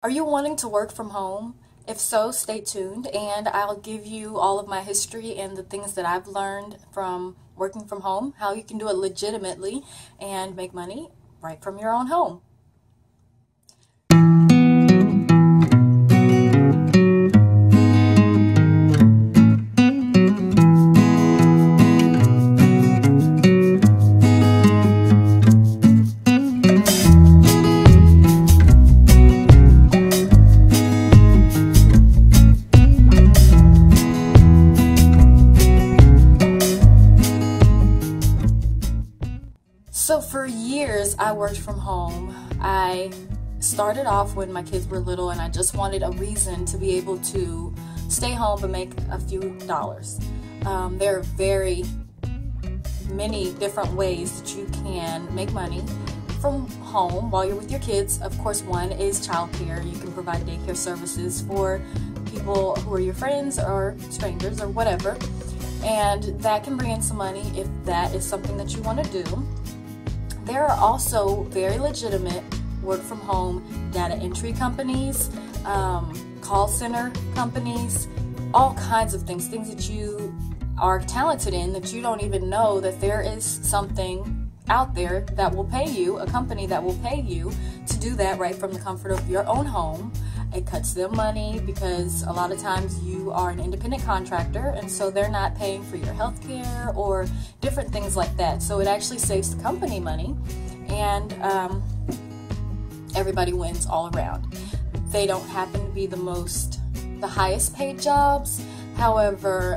Are you wanting to work from home? If so, stay tuned and I'll give you all of my history and the things that I've learned from working from home, how you can do it legitimately and make money right from your own home. So for years, I worked from home. I started off when my kids were little and I just wanted a reason to be able to stay home and make a few dollars. There are very many different ways that you can make money from home while you're with your kids. Of course, one is childcare. You can provide daycare services for people who are your friends or strangers or whatever. And that can bring in some money if that is something that you want to do. There are also very legitimate work from home data entry companies, call center companies, all kinds of things that you are talented in that you don't even know that there is something out there that will pay you, a company that will pay you to do that right from the comfort of your own home. It cuts them money because a lot of times you are an independent contractor and so they're not paying for your health care or different things like that. So it actually saves the company money and everybody wins all around. They don't happen to be the highest paid jobs. However,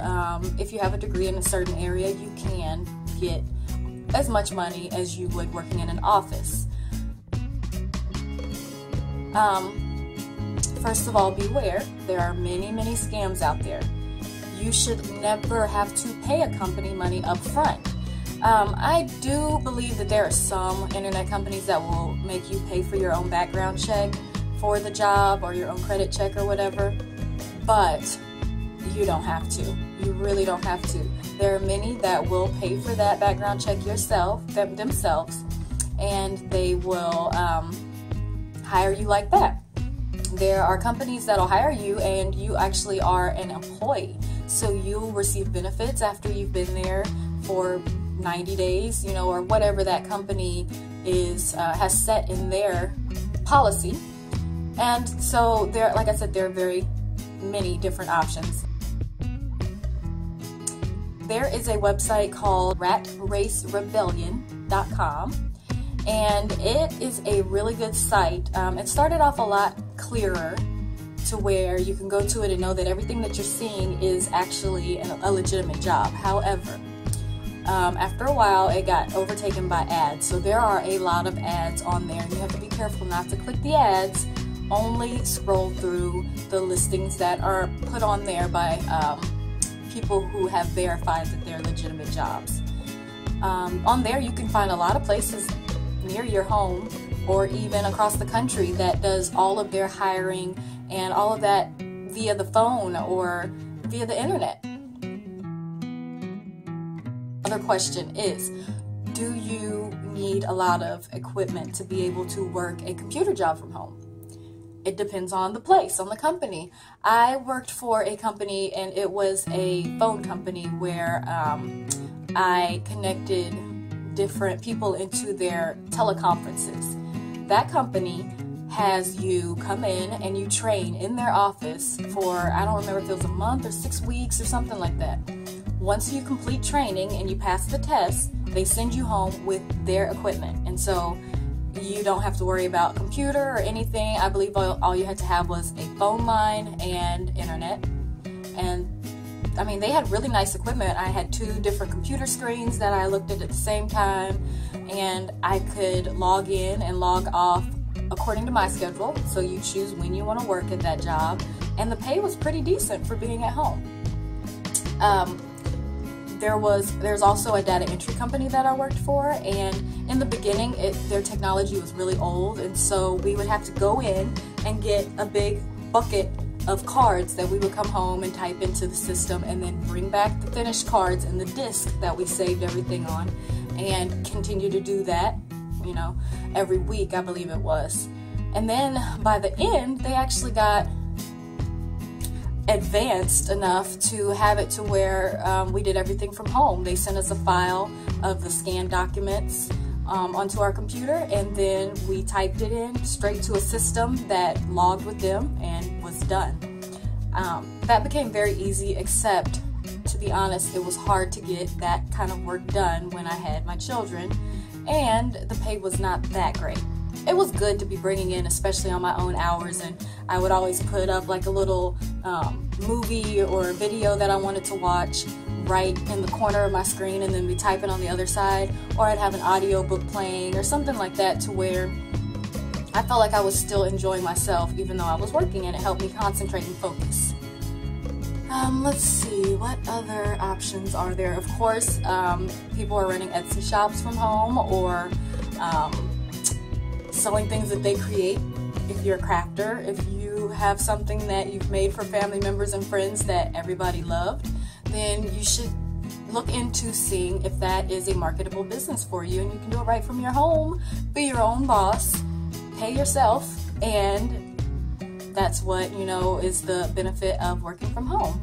if you have a degree in a certain area, you can get as much money as you would working in an office. First of all, beware. There are many, many scams out there. You should never have to pay a company money up front. I do believe that there are some internet companies that will make you pay for your own background check for the job or your own credit check or whatever, but you don't have to. You really don't have to. There are many that will pay for that background check themselves, and they will hire you like that. There are companies that'll hire you and you actually are an employee. So you'll receive benefits after you've been there for 90 days, or whatever that company has set in their policy. And so there, like I said, there are very many different options. There is a website called ratracerebellion.com. And it is a really good site. It started off a lot clearer to where you can go to it and know that everything that you're seeing is actually a legitimate job. However, after a while, it got overtaken by ads. So there are a lot of ads on there. You have to be careful not to click the ads. Only scroll through the listings that are put on there by people who have verified that they're legitimate jobs. On there, you can find a lot of places near your home or even across the country that does all of their hiring and all of that via the phone or via the internet. Another question is, do you need a lot of equipment to be able to work a computer job from home? It depends on the place, on the company. I worked for a company and it was a phone company where I connected different people into their teleconferences. That company has you come in and you train in their office for, I don't remember if it was a month or 6 weeks or something like that. Once you complete training and you pass the test, they send you home with their equipment. And so you don't have to worry about computer or anything. I believe all you had to have was a phone line and internet. And I mean, they had really nice equipment. I had 2 different computer screens that I looked at the same time, and I could log in and log off according to my schedule. So you choose when you want to work at that job, and the pay was pretty decent for being at home. There's also a data entry company that I worked for, and in the beginning, their technology was really old, and so we would have to go in and get a big bucket of cards that we would come home and type into the system and then bring back the finished cards and the disk that we saved everything on and continue to do that, every week, I believe it was. And then by the end, they actually got advanced enough to have it to where we did everything from home. They sent us a file of the scanned documents onto our computer, and then we typed it in straight to a system that logged with them and was done. That became very easy, except, to be honest, it was hard to get that kind of work done when I had my children, and the pay was not that great. It was good to be bringing in, especially on my own hours, and I would always put up like a little movie or video that I wanted to watch right in the corner of my screen, and then be typing on the other side, or I'd have an audio book playing or something like that, to where I felt like I was still enjoying myself even though I was working, and it helped me concentrate and focus. Let's see, what other options are there? Of course, people are running Etsy shops from home, or selling things that they create. If you're a crafter, if you have something that you've made for family members and friends that everybody loved, then you should look into seeing if that is a marketable business for you, and you can do it right from your home, be your own boss, pay yourself, and that's what, you know, is the benefit of working from home.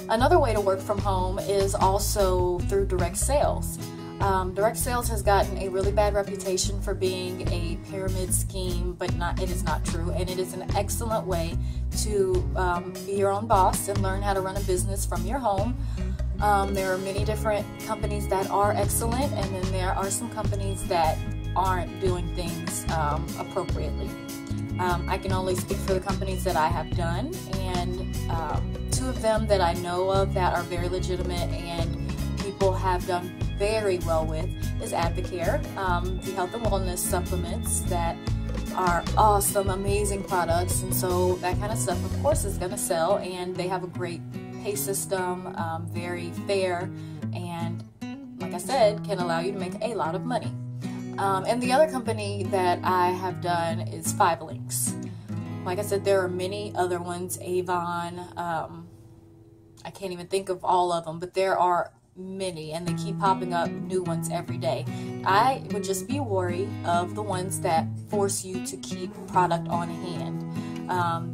Another way to work from home is also through direct sales. Direct sales has gotten a really bad reputation for being a pyramid scheme, but it is not true, and it is an excellent way to be your own boss and learn how to run a business from your home. There are many different companies that are excellent, and then there are some companies that aren't doing things appropriately. I can only speak for the companies that I have done, and two of them that I know of that are very legitimate and people have done very well with is Advocare, the health and wellness supplements that are awesome, amazing products, and so that kind of stuff, of course, is going to sell, and they have a great pay system, very fair, and like I said, can allow you to make a lot of money. And the other company that I have done is 5 Links. Like I said, there are many other ones, Avon, I can't even think of all of them, but there are many, and they keep popping up new ones every day. I would just be wary of the ones that force you to keep product on hand.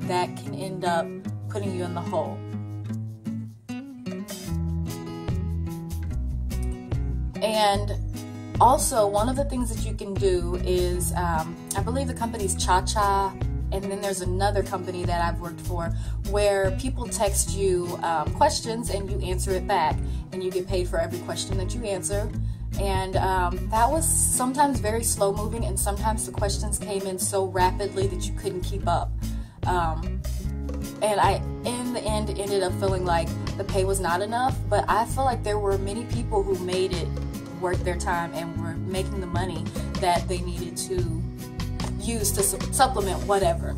That can end up putting you in the hole. And also, one of the things that you can do is, I believe the company's Cha-Cha, and then there's another company that I've worked for where people text you questions and you answer it back, and you get paid for every question that you answer. And that was sometimes very slow moving, and sometimes the questions came in so rapidly that you couldn't keep up. And I, in the end, ended up feeling like the pay was not enough, but I feel like there were many people who made it worth their time and were making the money that they needed to use to supplement whatever.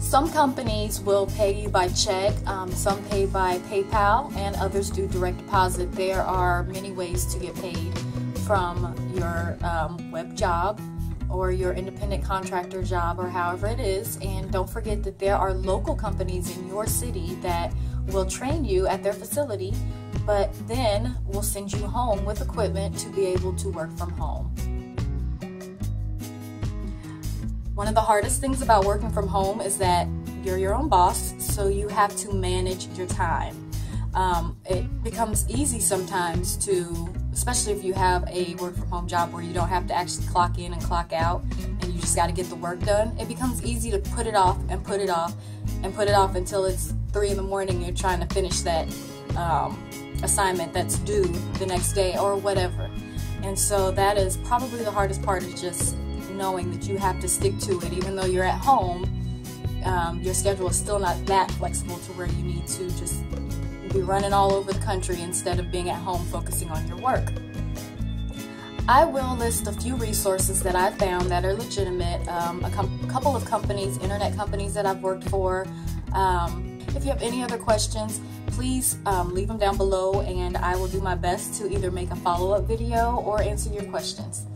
Some companies will pay you by check, some pay by PayPal, and others do direct deposit. There are many ways to get paid from your web job or your independent contractor job, or however it is. And don't forget that there are local companies in your city that will train you at their facility, but then will send you home with equipment to be able to work from home. One of the hardest things about working from home is that you're your own boss, so you have to manage your time. It becomes easy sometimes to, especially if you have a work from home job where you don't have to actually clock in and clock out, and you just got to get the work done. It becomes easy to put it off and put it off and put it off until it's 3 in the morning and you're trying to finish that assignment that's due the next day or whatever. And so that is probably the hardest part, is just knowing that you have to stick to it. Even though you're at home, your schedule is still not that flexible to where you need to just be running all over the country instead of being at home focusing on your work. I will list a few resources that I found that are legitimate, a couple of companies, internet companies that I've worked for. If you have any other questions, please leave them down below, and I will do my best to either make a follow-up video or answer your questions.